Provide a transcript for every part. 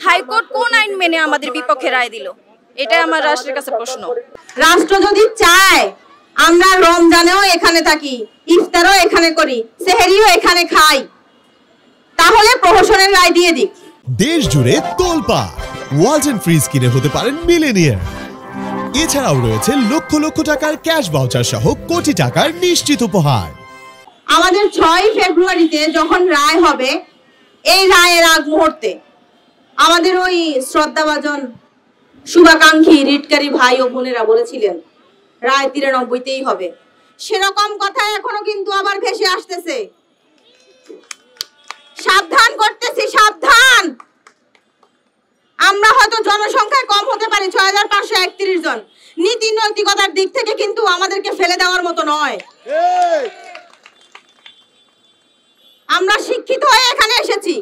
High court কোন আইন মেনে আমাদের বিপক্ষে রায় দিল? এটাই আমার রাষ্ট্রের কাছে প্রশ্ন। রাষ্ট্র যদি চায় আমরা রমজানেও এখানে থাকি, ইফতারও এখানে করি, সেহরিও এখানে খাই, তাহলে প্রহসনের রায় দিয়ে দিক। দেশ জুড়ে তোলপাড়, ওয়ালটন ফ্রিজ কিনে হতে পারেন মিলেনিয়ার। এছাড়াও রয়েছে লক্ষ লক্ষ টাকার ক্যাশ ভাউচার সহ কোটি টাকার নিশ্চিত উপহার। আমাদের 6 ফেব্রুয়ারিতে যখন রায় হবে, এই রায়ের আগ মুহূর্তে আমাদের ওই শ্রদ্ধাভাজন শুভাকাঙ্ক্ষী রিটকারী ভাই ও বোনেরা বলেছিলেন রায় 93তেই হবে। সেরকম কথা এখনো কিন্তু আবার ভেসে আসতেছে। সাবধান করতেছি, সাবধান। আমরা হয়তো জনসংখ্যায় কম হতে পারি, 6531 জন, নীতি নৈতিকতার দিক থেকে কিন্তু আমাদেরকে ফেলে দেওয়ার মতো নয়। আমরা শিক্ষিত হয়ে এখানে এসেছি,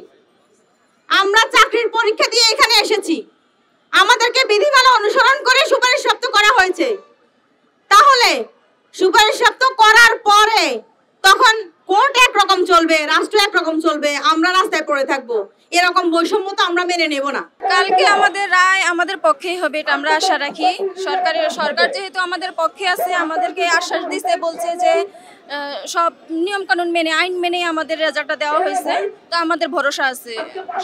আমরা চাকরির পরীক্ষা দিয়ে এখানে এসেছি, আমাদেরকে বিধিমালা অনুসরণ করে সুপারিশপ্রাপ্ত করা হয়েছে। তাহলে সুপারিশপ্রাপ্ত করার পরে তখন কোর্ট একরকম চলবে, রাষ্ট্র একরকম চলবে, আমরা রাস্তায় পড়ে থাকবো, এরকম বৈষম্য তো আমরা মেনে নেব না। কালকে আমাদের রায় আমাদের পক্ষেই হবে, এটা আমরা আশা রাখি। সরকার যেহেতু আমাদের পক্ষে আছে, আমাদেরকে আশ্বাস দিতে বলছে যে সব নিয়ম কানুন মেনে, আইন মেনে আমাদের রেজাল্টটা দেওয়া হয়েছে, তো আমাদের ভরসা আছে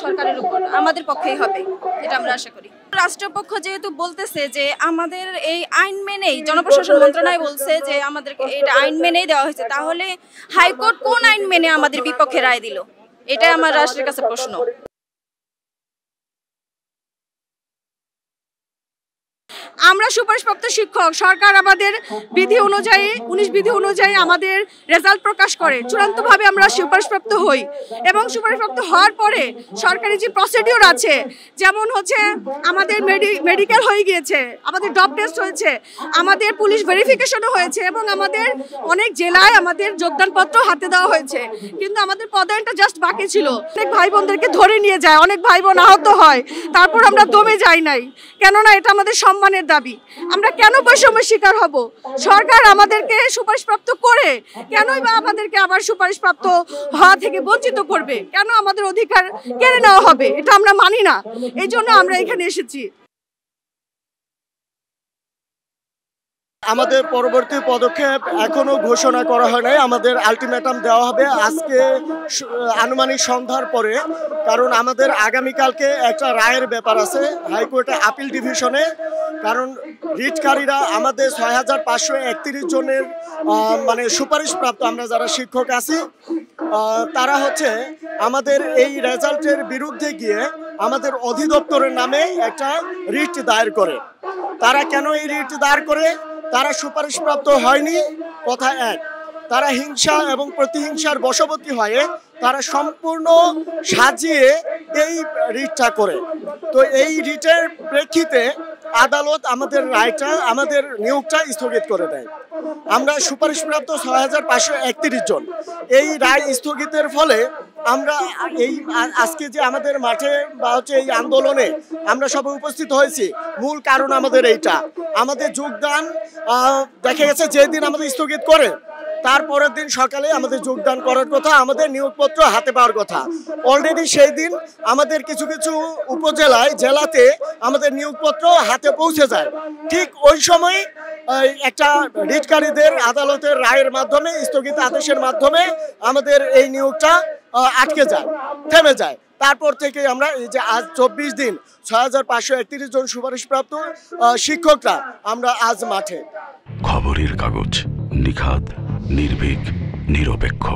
সরকারের উপর, আমাদের পক্ষেই হবে, এটা আমরা আশা করি। রাষ্ট্রপক্ষ যেহেতু বলতেছে যে আমাদের এই আইন মেনেই, জনপ্রশাসন মন্ত্রণালয় বলছে যে আমাদেরকে এটা আইন মেনেই দেওয়া হয়েছে, তাহলে হাইকোর্ট কোন আইন মেনে আমাদের বিপক্ষে রায় দিল? এটাই আমার রাষ্ট্রের কাছে প্রশ্ন। আমরা সুপারিশপ্রাপ্ত শিক্ষক, সরকার আমাদের বিধি অনুযায়ী 19 বিধি অনুযায়ী আমাদের রেজাল্ট প্রকাশ করে, চূড়ান্তভাবে আমরা সুপারিশপ্রাপ্ত হই। এবং সুপারিশপ্রাপ্ত হওয়ার পরে সরকারি যে প্রসিডিওর আছে, যেমন হচ্ছে আমাদের মেডিকেল হয়ে গিয়েছে, আমাদের ডপ টেস্ট হয়েছে, আমাদের পুলিশ ভেরিফিকেশনও হয়েছে, এবং আমাদের অনেক জেলায় আমাদের যোগদানপত্র হাতে দেওয়া হয়েছে, কিন্তু আমাদের পদায়নটা জাস্ট বাকি ছিল। অনেক ভাই বোনদেরকে ধরে নিয়ে যায়, অনেক ভাই বোন আহত হয়, তারপর আমরা দমে যাই নাই, কেননা এটা আমাদের সম্মানের দাবি। আমরা কেন বৈষম্যের শিকার হব? সরকার আমাদেরকে সুপারিশপ্রাপ্ত করে কেনই বা আমাদেরকে আবার সুপারিশপ্রাপ্ত হওয়া থেকে বঞ্চিত করবে? কেন আমাদের অধিকার কেড়ে নেওয়া হবে? এটা আমরা মানি না, এই জন্য আমরা এখানে এসেছি। আমাদের পরবর্তী পদক্ষেপ এখনো ঘোষণা করা হয় নাই। আমাদের আলটিমেটাম দেওয়া হবে আজকে আনুমানিক সন্ধ্যার পরে, কারণ আমাদের আগামীকালকে একটা রায়ের ব্যাপার আছে হাইকোর্টে আপিল ডিভিশনে। কারণ রিটকারীরা আমাদের 6531 জনের মানে সুপারিশপ্রাপ্ত আমরা যারা শিক্ষক আছি, তারা হচ্ছে আমাদের এই রেজাল্টের বিরুদ্ধে গিয়ে আমাদের অধিদপ্তরের নামে একটা রিট দায়ের করে। তারা কেন এই রিট দায়ের করে? তারা সুপারিশপ্রাপ্ত হয়নি, কথা এক। তারা হিংসা এবং প্রতিহিংসার বশবর্তী হয়ে তারা সম্পূর্ণ সাজিয়ে এই রিটটা করে। তো এই রিটের প্রেক্ষিতে আদালত আমাদের রায়টা, আমাদের নিয়োগটা স্থগিত করে দেয়। আমরা সুপারিশপ্রাপ্ত 6531 জন। এই রায় স্থগিতের ফলে আমরা এই আজকে যে আমাদের মাঠে বা হচ্ছে এই আন্দোলনে আমরা সবাই উপস্থিত হয়েছি, মূল কারণ আমাদের এইটা। আমাদের যোগদান দেখা গেছে যেদিন আমাদের স্থগিত করে, তারপরের দিন সকালে আমাদের যোগদান করার কথা, আমাদের নিয়োগপত্র হাতে পাওয়ার কথা। অলরেডি সেই দিন আমাদের কিছু কিছু উপজেলায়, জেলাতে আমাদের নিয়োগপত্র হাতে পৌঁছে যায়। ঠিক ওই সময় একটা রিটকারীদের আদালতের রায়ের মাধ্যমে, স্থগিত আদেশের মাধ্যমে আমাদের এই নিয়োগটা আটকে যায়, থেমে যায়। তারপর থেকে আমরা এই যে আজ 24 দিন 6531 জন সুপারিশপ্রাপ্ত শিক্ষকরা আমরা আজ মাঠে। খবরের কাগজ, নিখাদ, নির্ভীক, নিরপেক্ষ।